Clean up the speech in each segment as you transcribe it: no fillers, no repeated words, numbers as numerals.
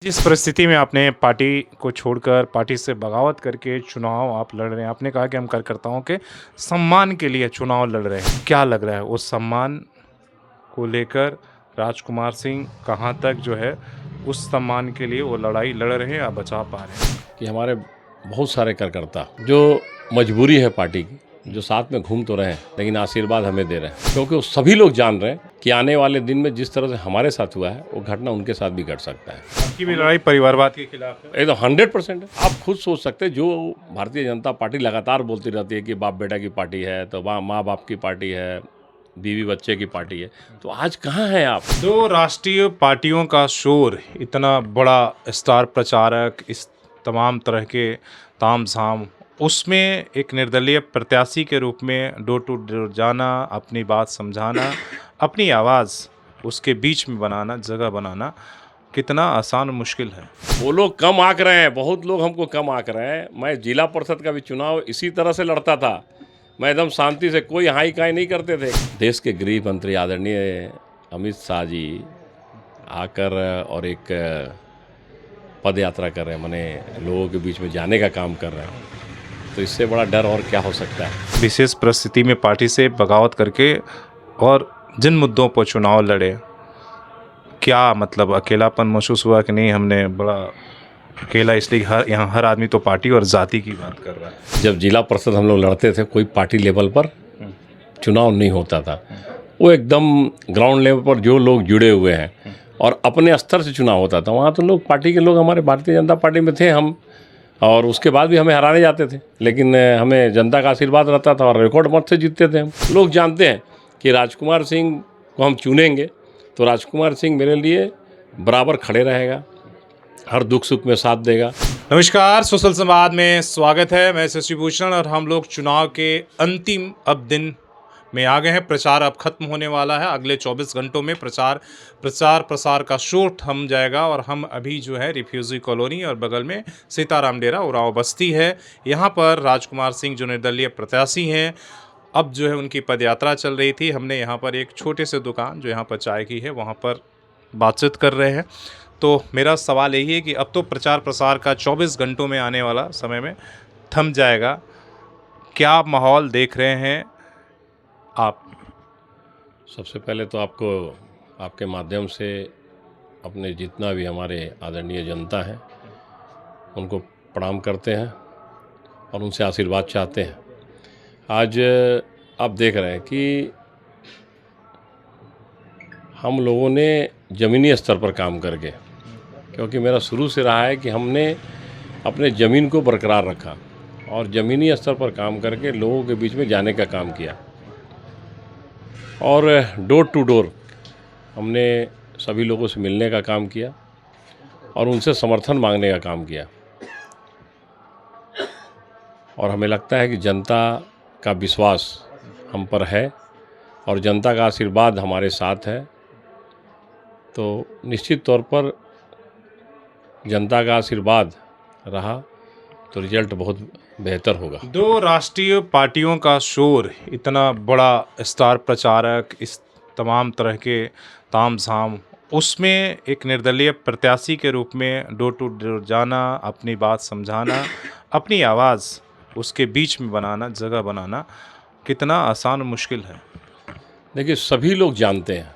जिस परिस्थिति में आपने पार्टी को छोड़कर पार्टी से बगावत करके चुनाव आप लड़ रहे हैं, आपने कहा कि हम कार्यकर्ताओं के सम्मान के लिए चुनाव लड़ रहे हैं। क्या लग रहा है उस सम्मान को लेकर राजकुमार सिंह कहाँ तक जो है उस सम्मान के लिए वो लड़ाई लड़ रहे हैं या बचा पा रहे हैं? कि हमारे बहुत सारे कार्यकर्ता जो मजबूरी है पार्टी की, जो साथ में घूम तो रहे हैं लेकिन आशीर्वाद हमें दे रहे हैं, क्योंकि वो सभी लोग जान रहे हैं कि आने वाले दिन में जिस तरह से हमारे साथ हुआ है वो घटना उनके साथ भी घट सकता है। आपकी भी लड़ाई परिवारवाद के खिलाफ है। एकदम 100% है। आप खुद सोच सकते हैं, जो भारतीय जनता पार्टी लगातार बोलती रहती है कि बाप बेटा की पार्टी है, तो माँ बाप की पार्टी है, बीवी बच्चे की पार्टी है, तो आज कहाँ हैं आप? दो राष्ट्रीय पार्टियों का शोर, इतना बड़ा स्टार प्रचारक, इस तमाम तरह के तामझाम, उसमें एक निर्दलीय प्रत्याशी के रूप में डोर टू डोर जाना, अपनी बात समझाना, अपनी आवाज़ उसके बीच में बनाना, जगह बनाना कितना आसान और मुश्किल है। वो लोग कम आंक रहे हैं, बहुत लोग हमको कम आंक रहे हैं। मैं जिला परिषद का भी चुनाव इसी तरह से लड़ता था। मैं एकदम शांति से, कोई हाई काई नहीं करते थे। देश के गृह मंत्री आदरणीय अमित शाह जी आकर और एक पद यात्रा कर रहे हैं, माने लोगों के बीच में जाने का काम कर रहे हैं, तो इससे बड़ा डर और क्या हो सकता है। विशेष परिस्थिति में पार्टी से बगावत करके और जिन मुद्दों पर चुनाव लड़े, क्या मतलब अकेलापन महसूस हुआ कि नहीं हमने बड़ा अकेला, इसलिए यहाँ हर आदमी तो पार्टी और जाति की बात कर रहा है। जब जिला परिषद हम लोग लड़ते थे, कोई पार्टी लेवल पर चुनाव नहीं होता था, वो एकदम ग्राउंड लेवल पर जो लोग जुड़े हुए हैं और अपने स्तर से चुनाव होता था। वहाँ तो लोग, पार्टी के लोग हमारे भारतीय जनता पार्टी में थे हम, और उसके बाद भी हमें हराने जाते थे, लेकिन हमें जनता का आशीर्वाद रहता था और रिकॉर्ड मत से जीतते थे हम। लोग जानते हैं कि राजकुमार सिंह को हम चुनेंगे तो राजकुमार सिंह मेरे लिए बराबर खड़े रहेगा, हर दुख सुख में साथ देगा। नमस्कार, सोशल संवाद में स्वागत है। मैं शशि भूषण और हम लोग चुनाव के अंतिम अब दिन में आ गए हैं। प्रचार अब खत्म होने वाला है। अगले 24 घंटों में प्रचार प्रसार का शोर थम जाएगा और हम अभी जो है रिफ्यूजी कॉलोनी और बगल में सीताराम डेरा उराव बस्ती है, यहाँ पर राजकुमार सिंह जो निर्दलीय प्रत्याशी हैं, अब जो है उनकी पदयात्रा चल रही थी। हमने यहाँ पर एक छोटे से दुकान जो यहाँ पर चाय की है वहाँ पर बातचीत कर रहे हैं। तो मेरा सवाल यही है कि अब तो प्रचार प्रसार का 24 घंटों में आने वाला समय में थम जाएगा, क्या माहौल देख रहे हैं आप? सबसे पहले तो आपको, आपके माध्यम से अपने जितना भी हमारे आदरणीय जनता है उनको प्रणाम करते हैं और उनसे आशीर्वाद चाहते हैं। आज आप देख रहे हैं कि हम लोगों ने ज़मीनी स्तर पर काम करके, क्योंकि मेरा शुरू से रहा है कि हमने अपने ज़मीन को बरकरार रखा और ज़मीनी स्तर पर काम करके लोगों के बीच में जाने का काम किया और डोर टू डोर हमने सभी लोगों से मिलने का काम किया और उनसे समर्थन मांगने का काम किया। और हमें लगता है कि जनता का विश्वास हम पर है और जनता का आशीर्वाद हमारे साथ है, तो निश्चित तौर पर जनता का आशीर्वाद रहा तो रिजल्ट बहुत बेहतर होगा। दो राष्ट्रीय पार्टियों का शोर, इतना बड़ा स्टार प्रचारक, इस तमाम तरह के तामझाम, उसमें एक निर्दलीय प्रत्याशी के रूप में डोर टू डोर जाना, अपनी बात समझाना, अपनी आवाज़ उसके बीच में बनाना, जगह बनाना कितना आसान और मुश्किल है। देखिए, सभी लोग जानते हैं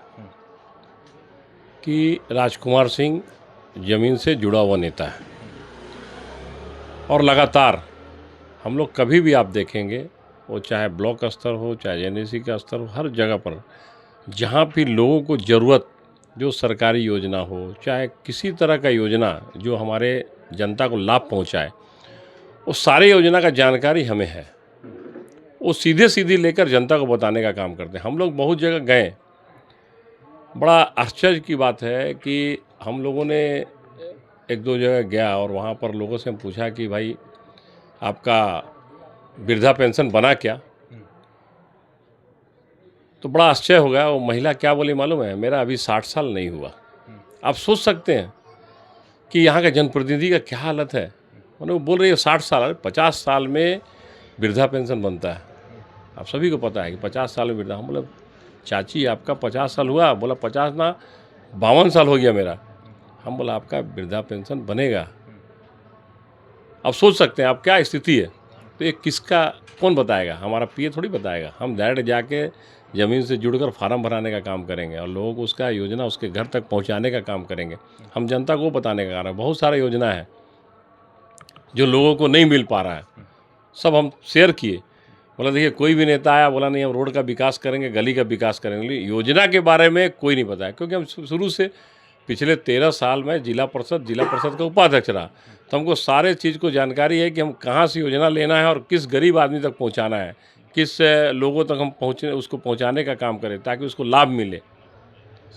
कि राजकुमार सिंह ज़मीन से जुड़ा हुआ नेता है और लगातार हम लोग कभी भी आप देखेंगे, वो चाहे ब्लॉक स्तर हो, चाहे एनएसी का स्तर हो, हर जगह पर जहाँ भी लोगों को ज़रूरत, जो सरकारी योजना हो, चाहे किसी तरह का योजना जो हमारे जनता को लाभ पहुँचाए, वो सारे योजना का जानकारी हमें है। वो सीधे लेकर जनता को बताने का काम करते हैं। हम लोग बहुत जगह गए, बड़ा आश्चर्य की बात है कि हम लोगों ने एक दो जगह गया और वहाँ पर लोगों से हम पूछा कि भाई आपका वृद्धा पेंशन बना क्या, तो बड़ा आश्चर्य हो गया। वो महिला क्या बोली मालूम है? मेरा अभी 60 साल नहीं हुआ। आप सोच सकते हैं कि यहाँ का जनप्रतिनिधि का क्या हालत है। मैंने वो बोल रही है 60 साल, 50 साल में वृद्धा पेंशन बनता है। आप सभी को पता है कि 50 साल में वृद्धा। हम बोले चाची आपका 50 साल हुआ? बोला 50 ना 52 साल हो गया मेरा। हम बोला आपका वृद्धा पेंशन बनेगा। अब सोच सकते हैं आप क्या स्थिति है। तो ये किसका कौन बताएगा, हमारा पीए थोड़ी बताएगा। हम डायरेक्ट जाके ज़मीन से जुड़कर फार्म भराने का काम करेंगे और लोगों को उसका योजना उसके घर तक पहुंचाने का काम करेंगे। हम जनता को बताने का कारण, बहुत सारा योजना है जो लोगों को नहीं मिल पा रहा है, सब हम शेयर किए। बोला देखिए कोई भी नेता आया बोला नहीं हम रोड का विकास करेंगे, गली का विकास करेंगे, योजना के बारे में कोई नहीं बताया। क्योंकि हम शुरू से पिछले 13 साल में जिला परिषद का उपाध्यक्ष रहा, तो हमको सारे चीज़ को जानकारी है कि हम कहाँ से योजना लेना है और किस गरीब आदमी तक पहुँचाना है, किस लोगों तक हम उसको पहुँचाने का काम करें ताकि उसको लाभ मिले।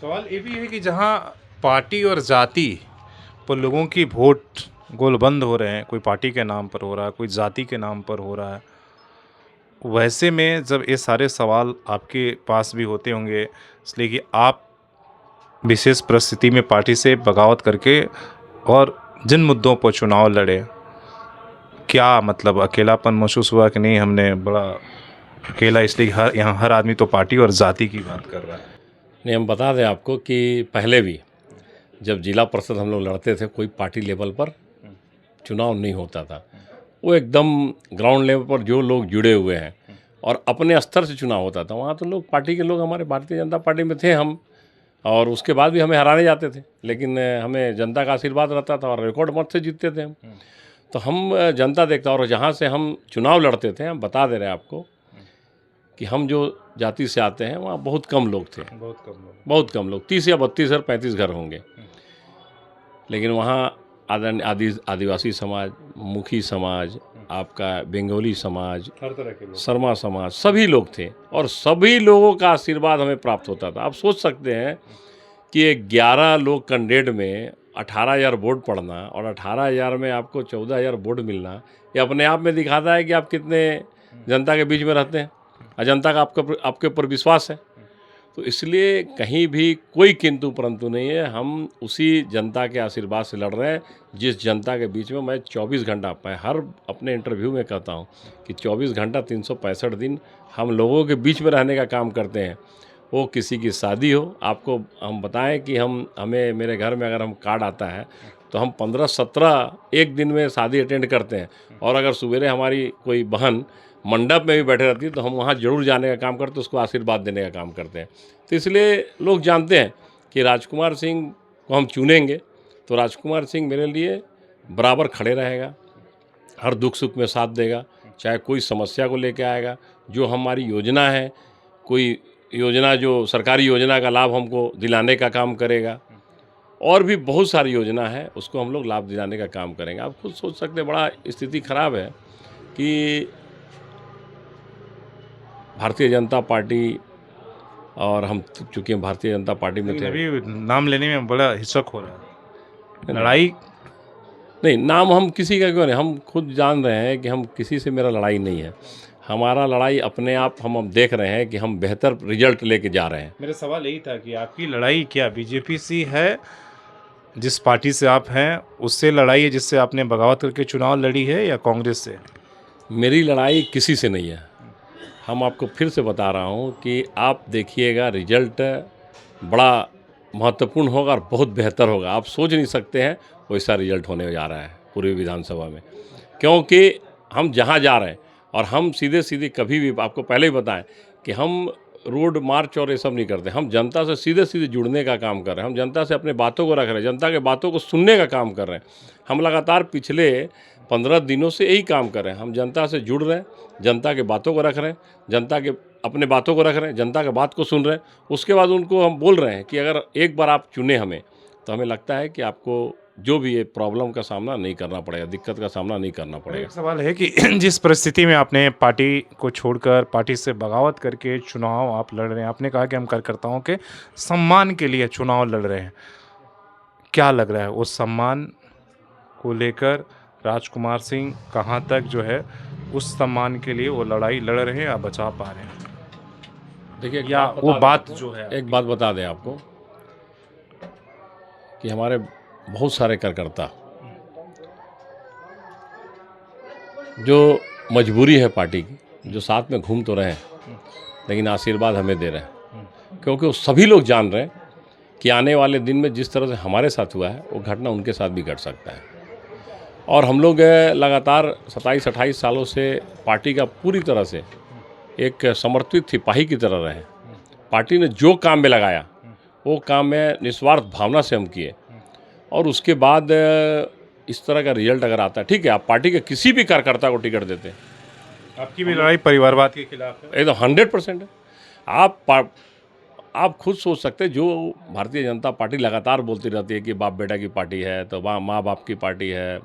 सवाल ये भी है कि जहाँ पार्टी और जाति पर लोगों की वोट गोलबंद हो रहे हैं, कोई पार्टी के नाम पर हो रहा है, कोई जाति के नाम पर हो रहा है, वैसे में जब ये सारे सवाल आपके पास भी होते होंगे, इसलिए कि आप विशेष परिस्थिति में पार्टी से बगावत करके और जिन मुद्दों पर चुनाव लड़े, क्या मतलब अकेलापन महसूस हुआ कि नहीं हमने बड़ा अकेला, इसलिए यहाँ हर आदमी तो पार्टी और जाति की बात कर रहा है? नहीं, हम बता दें आपको कि पहले भी जब जिला परिषद हम लोग लड़ते थे, कोई पार्टी लेवल पर चुनाव नहीं होता था। वो एकदम ग्राउंड लेवल पर जो लोग जुड़े हुए हैं और अपने स्तर से चुनाव होता था। वहाँ तो लोग पार्टी के लोग हमारे भारतीय जनता पार्टी में थे हम, और उसके बाद भी हमें हराने जाते थे, लेकिन हमें जनता का आशीर्वाद रहता था और रिकॉर्ड मत से जीतते थे हम। तो हम जनता देखता, और जहाँ से हम चुनाव लड़ते थे, हम बता दे रहे हैं आपको कि हम जो जाति से आते हैं वहाँ बहुत कम लोग थे, बहुत कम लोग 30 या 32 और 35 घर होंगे। लेकिन वहाँ आदिवासी समाज, मुखी समाज, आपका बंगाली समाज, हर तरह के लोग, शर्मा समाज, सभी लोग थे और सभी लोगों का आशीर्वाद हमें प्राप्त होता था। आप सोच सकते हैं कि 11 लोग कैंडिडेट में 18,000 वोट पड़ना और 18,000 में आपको 14,000 वोट मिलना, ये अपने आप में दिखाता है कि आप कितने जनता के बीच में रहते हैं और जनता का आपके ऊपर विश्वास है। तो इसलिए कहीं भी कोई किंतु परंतु नहीं है। हम उसी जनता के आशीर्वाद से लड़ रहे हैं जिस जनता के बीच में मैं 24 घंटा, मैं हर अपने इंटरव्यू में कहता हूं कि 24 घंटा 365 दिन हम लोगों के बीच में रहने का काम करते हैं। वो किसी की शादी हो, आपको हम बताएं कि हमें मेरे घर में अगर हम कार्ड आता है तो हम 15-17 एक दिन में शादी अटेंड करते हैं। और अगर सवेरे हमारी कोई बहन मंडप में भी बैठे रहती है तो हम वहाँ जरूर जाने का काम करते हैं, उसको आशीर्वाद देने का काम करते हैं। तो इसलिए लोग जानते हैं कि राजकुमार सिंह को हम चुनेंगे तो राजकुमार सिंह मेरे लिए बराबर खड़े रहेगा, हर दुख सुख में साथ देगा, चाहे कोई समस्या को लेके आएगा। जो हमारी योजना है, कोई योजना जो सरकारी योजना का लाभ हमको दिलाने का काम करेगा, और भी बहुत सारी योजना है उसको हम लोग लाभ दिलाने का काम करेंगे। आप खुद सोच सकते हैं बड़ा स्थिति खराब है कि भारतीय जनता पार्टी, और हम चूँकि भारतीय जनता पार्टी में थे, अभी नाम लेने में बड़ा हिचक हो रहा है। लड़ाई नहीं, नाम हम किसी का क्यों नहीं, हम खुद जान रहे हैं कि हम किसी से मेरा लड़ाई नहीं है। हमारा लड़ाई अपने आप हम अब देख रहे हैं कि हम बेहतर रिजल्ट लेके जा रहे हैं। मेरा सवाल यही था कि आपकी लड़ाई क्या बीजेपी से है, जिस पार्टी से आप हैं उससे लड़ाई है जिससे आपने बगावत करके चुनाव लड़ी है, या कांग्रेस से? मेरी लड़ाई किसी से नहीं है। हम आपको फिर से बता रहा हूं कि आप देखिएगा रिजल्ट बड़ा महत्वपूर्ण होगा और बहुत बेहतर होगा। आप सोच नहीं सकते हैं वैसा रिजल्ट होने जा रहा है पूर्वी विधानसभा में, क्योंकि हम जहां जा रहे हैं, और हम सीधे सीधे कभी भी आपको पहले ही बताएं कि हम रोड मार्च और ये सब नहीं करते। हम जनता से सीधे सीधे जुड़ने का काम कर रहे हैं, हम जनता से अपने बातों को रख रहे हैं, जनता के बातों को सुनने का काम कर रहे हैं। हम लगातार पिछले 15 दिनों से यही काम कर रहे हैं। हम जनता से जुड़ रहे हैं, जनता के बातों को रख रहे हैं, जनता के अपने बातों को रख रहे हैं, जनता के बात को सुन रहे हैं। उसके बाद उनको हम बोल रहे हैं कि अगर एक बार आप चुने हमें, तो हमें लगता है कि आपको जो भी ये प्रॉब्लम का सामना नहीं करना पड़ेगा, दिक्कत का सामना नहीं करना पड़ेगा। एक सवाल है कि जिस परिस्थिति में आपने पार्टी को छोड़कर पार्टी से बगावत करके चुनाव आप लड़ रहे हैं, आपने कहा कि हम कार्यकर्ताओं के सम्मान के लिए चुनाव लड़ रहे हैं, क्या लग रहा है उस सम्मान को लेकर राजकुमार सिंह कहाँ तक जो है उस सम्मान के लिए वो लड़ाई लड़ रहे हैं या बचा पा रहे हैं? देखिए, या वो बात जो है, एक बात बता दें आपको कि हमारे बहुत सारे कार्यकर्ता जो मजबूरी है पार्टी की, जो साथ में घूम तो रहे हैं लेकिन आशीर्वाद हमें दे रहे हैं, क्योंकि वो सभी लोग जान रहे हैं कि आने वाले दिन में जिस तरह से हमारे साथ हुआ है वो घटना उनके साथ भी घट सकता है। और हम लोग लगातार 27-28 सालों से पार्टी का पूरी तरह से एक समर्पित सिपाही की तरह रहे। पार्टी ने जो काम में लगाया वो काम में निस्वार्थ भावना से हम किए, और उसके बाद इस तरह का रिजल्ट अगर आता है, ठीक है, आप पार्टी के किसी भी कार्यकर्ता को टिकट देते हैं, आपकी भी लड़ाई परिवारवाद के खिलाफ है। एकदम 100% है। आप खुद सोच सकते हैं, जो भारतीय जनता पार्टी लगातार बोलती रहती है कि बाप बेटा की पार्टी है, तो माँ बाप की पार्टी है,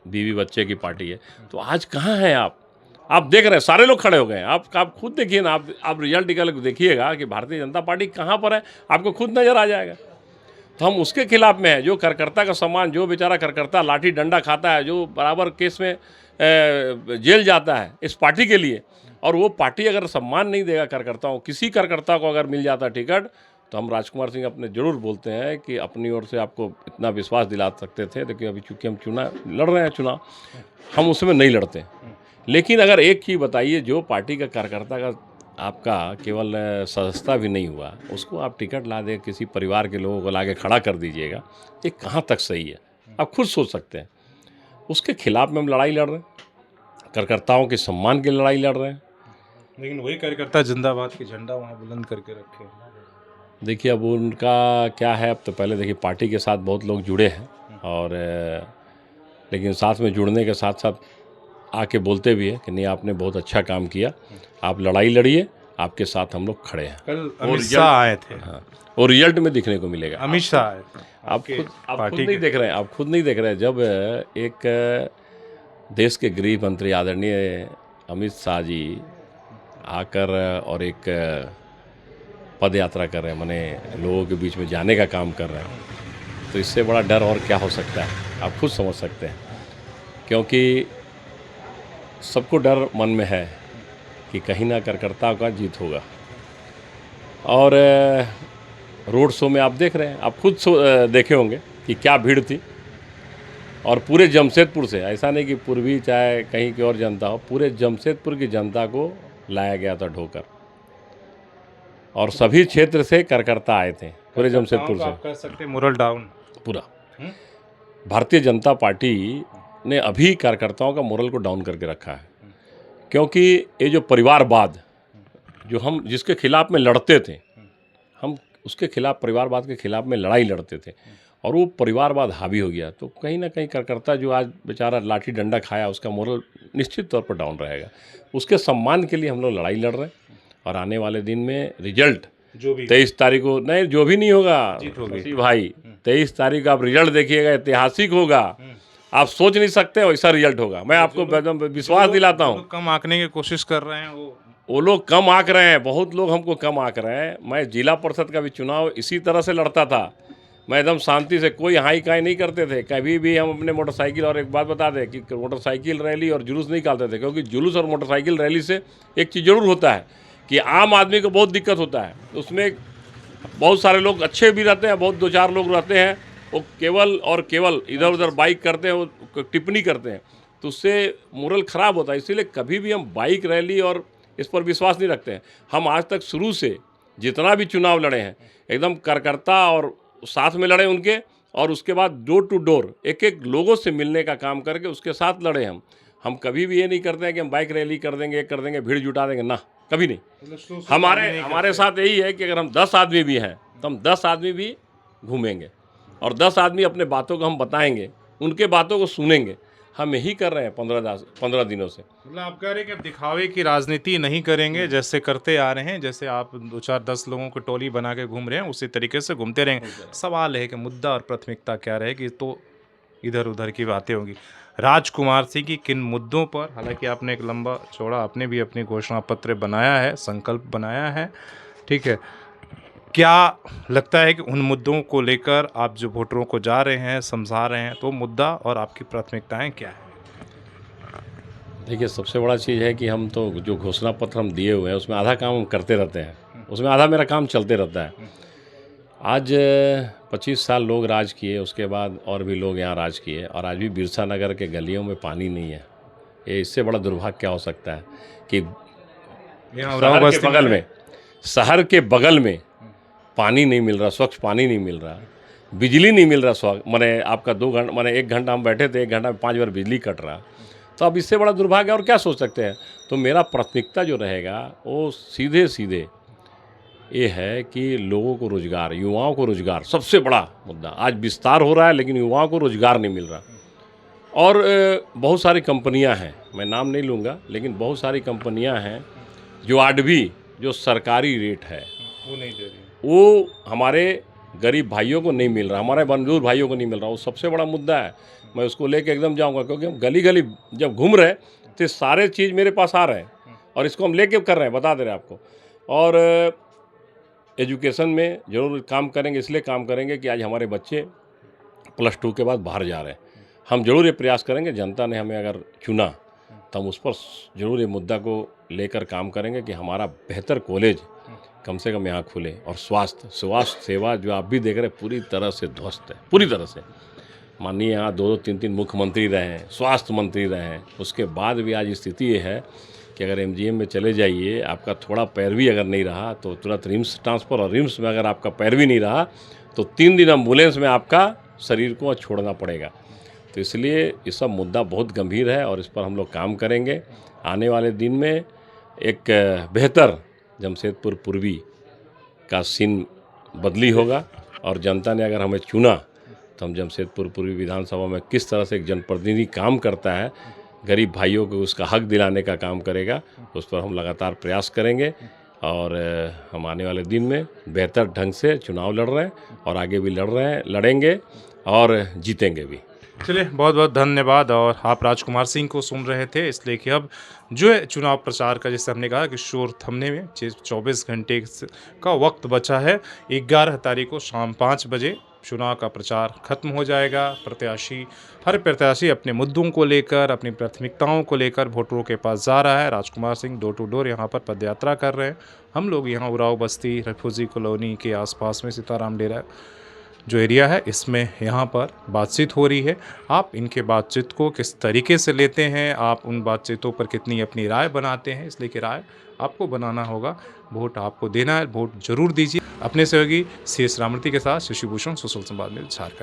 बीवी बच्चे की पार्टी है, तो आज कहाँ हैं आप देख रहे हैं सारे लोग खड़े हो गए हैं। आप खुद देखिए ना, आप रिजल्ट निकाल के देखिएगा कि भारतीय जनता पार्टी कहाँ पर है, आपको खुद नज़र आ जाएगा। तो हम उसके खिलाफ में हैं, जो कार्यकर्ता का सम्मान, जो बेचारा कार्यकर्ता लाठी डंडा खाता है, जो बराबर केस में जेल जाता है इस पार्टी के लिए, और वो पार्टी अगर सम्मान नहीं देगा कार्यकर्ताओं, किसी कार्यकर्ता को अगर मिल जाता टिकट, तो हम राजकुमार सिंह अपने ज़रूर बोलते हैं कि अपनी ओर से आपको इतना विश्वास दिला सकते थे, लेकिन अभी चूँकि हम लड़ रहे हैं चुनाव, हम उसमें नहीं लड़ते। लेकिन अगर एक चीज़ बताइए, जो पार्टी का कार्यकर्ता का आपका केवल सदस्यता भी नहीं हुआ, उसको आप टिकट ला दे, किसी परिवार के लोगों को ला के खड़ा कर दीजिएगा, ये कहाँ तक सही है? आप खुद सोच सकते हैं। उसके खिलाफ में हम लड़ाई लड़ रहे हैं, कार्यकर्ताओं के सम्मान की लड़ाई लड़ रहे हैं। लेकिन वही कार्यकर्ता जिंदाबाद की झंडा वहाँ बुलंद करके रखे। देखिए, अब उनका क्या है, अब तो पहले देखिए पार्टी के साथ बहुत लोग जुड़े हैं, और लेकिन साथ में जुड़ने के साथ साथ आके बोलते भी है कि नहीं, आपने बहुत अच्छा काम किया, आप लड़ाई लड़िए, आपके साथ हम लोग खड़े हैं। कल अमित शाह आए थे। हाँ, और रिजल्ट में दिखने को मिलेगा। अमित शाह आए थे। आप खुद नहीं देख रहे हैं, आप खुद नहीं देख रहे हैं। जब एक देश के गृह मंत्री आदरणीय अमित शाह जी आकर और एक पद यात्रा कर रहे हैं, माने लोगों के बीच में जाने का काम कर रहे हैं, तो इससे बड़ा डर और क्या हो सकता है, आप खुद समझ सकते हैं। क्योंकि सबको डर मन में है कि कहीं ना कार्यकर्ता का जीत होगा। और रोड शो में आप देख रहे हैं, आप खुद देखे होंगे कि क्या भीड़ थी, और पूरे जमशेदपुर से, ऐसा नहीं कि पूर्वी चाहे कहीं की और जनता हो, पूरे जमशेदपुर की जनता को लाया गया था ढोकर, और सभी क्षेत्र से कार्यकर्ता आए थे, पूरे जमशेदपुर से। आप कह सकते हैं मोरल डाउन पूरा भारतीय जनता पार्टी ने अभी कार्यकर्ताओं का मोरल को डाउन करके रखा है। क्योंकि ये जो परिवारवाद, जो हम जिसके खिलाफ में लड़ते थे, हम उसके खिलाफ, परिवारवाद के खिलाफ में लड़ाई लड़ते थे, और वो परिवारवाद हावी हो गया, तो कहीं ना कहीं कार्यकर्ता जो आज बेचारा लाठी डंडा खाया, उसका मोरल निश्चित तौर पर डाउन रहेगा। उसके सम्मान के लिए हम लोग लड़ाई लड़ रहे हैं, और आने वाले दिन में रिजल्ट जो भी 23 तारीख को, नहीं जो भी नहीं होगा होगी भाई, 23 तारीख को आप रिजल्ट देखिएगा, ऐतिहासिक होगा। आप सोच नहीं सकते वैसा रिजल्ट होगा, मैं आपको एकदम विश्वास दिलाता हूँ। कम आंकने की कोशिश कर रहे हैं, वो लोग कम आंक रहे हैं, बहुत लोग हमको कम आंक रहे हैं। मैं जिला परिषद का भी चुनाव इसी तरह से लड़ता था, मैं एकदम शांति से, कोई हाई काई नहीं करते थे कभी भी। हम अपने मोटरसाइकिल, और एक बात बता दें कि मोटरसाइकिल रैली और जुलूस नहीं निकालते थे, क्योंकि जुलूस और मोटरसाइकिल रैली से एक चीज़ जरूर होता है कि आम आदमी को बहुत दिक्कत होता है। उसमें बहुत सारे लोग अच्छे भी रहते हैं, बहुत 2-4 लोग रहते हैं, वो केवल और केवल इधर उधर बाइक करते हैं, वो टिप्पणी करते हैं, तो उससे मोरल ख़राब होता है। इसीलिए कभी भी हम बाइक रैली और इस पर विश्वास नहीं रखते हैं। हम आज तक शुरू से जितना भी चुनाव लड़े हैं, एकदम कार्यकर्ता और साथ में लड़े उनके, और उसके बाद डोर टू डोर एक एक लोगों से मिलने का काम करके उसके साथ लड़े। हम कभी भी ये नहीं करते हैं कि हम बाइक रैली कर देंगे, भीड़ जुटा देंगे, ना, कभी नहीं। हमारे साथ यही है कि अगर हम 10 आदमी भी हैं तो हम 10 आदमी भी घूमेंगे, और 10 आदमी अपने बातों को हम बताएंगे, उनके बातों को सुनेंगे। हम यही कर रहे हैं 15 दिनों से। मतलब आप कह रहे हैं कि अब दिखावे की राजनीति नहीं करेंगे, जैसे करते आ रहे हैं, जैसे आप 2-4-10 लोगों को टोली बना के घूम रहे हैं, उसी तरीके से घूमते रहेंगे। सवाल है कि मुद्दा और प्राथमिकता क्या रहेगी, तो इधर उधर की बातें होंगी। राजकुमार सिंह की किन मुद्दों पर, हालांकि आपने एक लंबा चौड़ा, आपने भी अपनी घोषणा पत्र बनाया है, संकल्प बनाया है, ठीक है, क्या लगता है कि उन मुद्दों को लेकर आप जो वोटरों को जा रहे हैं, समझा रहे हैं, तो मुद्दा और आपकी प्राथमिकताएं क्या है? देखिए, सबसे बड़ा चीज़ है कि हम तो जो घोषणा पत्र हम दिए हुए हैं उसमें आधा काम हम करते रहते हैं, उसमें आधा मेरा काम चलते रहता है। आज 25 साल लोग राज किए, उसके बाद और भी लोग यहाँ राज किए, और आज भी बिरसा नगर के गलियों में पानी नहीं है। ये इससे बड़ा दुर्भाग्य क्या हो सकता है कि शहर के बगल में पानी नहीं मिल रहा, स्वच्छ पानी नहीं मिल रहा, बिजली नहीं मिल रहा, माने आपका 2 घंटा माने 1 घंटा हम बैठे थे, 1 घंटा में 5 बार बिजली कट रहा। तो अब इससे बड़ा दुर्भाग्य और क्या सोच सकते हैं। तो मेरा प्राथमिकता जो रहेगा वो सीधे सीधे ये है कि लोगों को रोज़गार, युवाओं को रोज़गार, सबसे बड़ा मुद्दा। आज विस्तार हो रहा है लेकिन युवाओं को रोज़गार नहीं मिल रहा। और बहुत सारी कंपनियां हैं, मैं नाम नहीं लूँगा, लेकिन बहुत सारी कंपनियां हैं जो आज भी जो सरकारी रेट है वो नहीं दे रही। वो हमारे गरीब भाइयों को नहीं मिल रहा, हमारे मजदूर भाइयों को नहीं मिल रहा। वो सबसे बड़ा मुद्दा है। मैं उसको लेके एकदम जाऊंगा, क्योंकि हम गली गली जब घूम रहे तो सारे चीज़ मेरे पास आ रहे हैं और इसको हम लेके कर रहे हैं, बता दे रहे हैं आपको। और एजुकेशन में ज़रूर काम करेंगे, इसलिए काम करेंगे कि आज हमारे बच्चे +2 के बाद बाहर जा रहे हैं। हम जरूर ये प्रयास करेंगे, जनता ने हमें अगर चुना तो हम उस पर जरूर ये मुद्दा को लेकर काम करेंगे कि हमारा बेहतर कॉलेज कम से कम यहाँ खुले। और स्वास्थ्य सेवा जो आप भी देख रहे हैं पूरी तरह से ध्वस्त है, पूरी तरह से। माननीय यहाँ 2-2, 3-3 मुख्यमंत्री रहे हैं, स्वास्थ्य मंत्री रहे हैं, उसके बाद भी आज स्थिति ये है कि अगर MGM में चले जाइए, आपका थोड़ा पैर भी अगर नहीं रहा तो तुरंत रिम्स ट्रांसफ़र, और रिम्स में अगर आपका पैर भी नहीं रहा तो 3 दिन एम्बुलेंस में आपका शरीर को छोड़ना पड़ेगा। तो इसलिए ये सब मुद्दा बहुत गंभीर है और इस पर हम लोग काम करेंगे। आने वाले दिन में एक बेहतर जमशेदपुर पूर्वी का सीन बदली होगा और जनता ने अगर हमें चुना तो हम जमशेदपुर पूर्वी विधानसभा में किस तरह से एक जनप्रतिनिधि काम करता है, गरीब भाइयों को उसका हक दिलाने का काम करेगा, उस पर हम लगातार प्रयास करेंगे। और हम आने वाले दिन में बेहतर ढंग से चुनाव लड़ रहे हैं और आगे भी लड़ेंगे और जीतेंगे भी। चलिए, बहुत बहुत धन्यवाद। और आप राजकुमार सिंह को सुन रहे थे, इसलिए कि अब जो है चुनाव प्रचार का, जैसे हमने कहा कि शोर थमने में 24 घंटे का वक्त बचा है। 11 तारीख को शाम 5 बजे चुनाव का प्रचार खत्म हो जाएगा। हर प्रत्याशी अपने मुद्दों को लेकर, अपनी प्राथमिकताओं को लेकर वोटरों के पास जा रहा है। Rajkumar Singh door to door यहाँ पर पदयात्रा कर रहे हैं। हम लोग यहाँ उराव बस्ती रेफ्यूजी कॉलोनी के आसपास में सीताराम डेरा जो एरिया है, इसमें यहाँ पर बातचीत हो रही है। आप इनके बातचीत को किस तरीके से लेते हैं, आप उन बातचीतों पर कितनी अपनी राय बनाते हैं, इसलिए कि राय आपको बनाना होगा, वोट आपको देना है, वोट जरूर दीजिए। अपने सहयोगी CS रामृति के साथ शशि भूषण, सोशल संवाद में झारखंड।